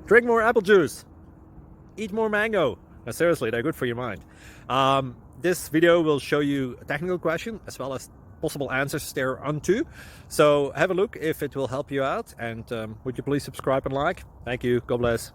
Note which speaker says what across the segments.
Speaker 1: Drink more apple juice. Eat more mango. No, seriously, they're good for your mind. This video will show you a technical question as well as possible answers thereunto. So have a look if it will help you out, and would you please subscribe and like? Thank you. God bless.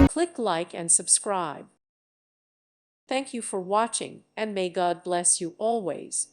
Speaker 2: Click like and subscribe. Thank you for watching, and may God bless you always.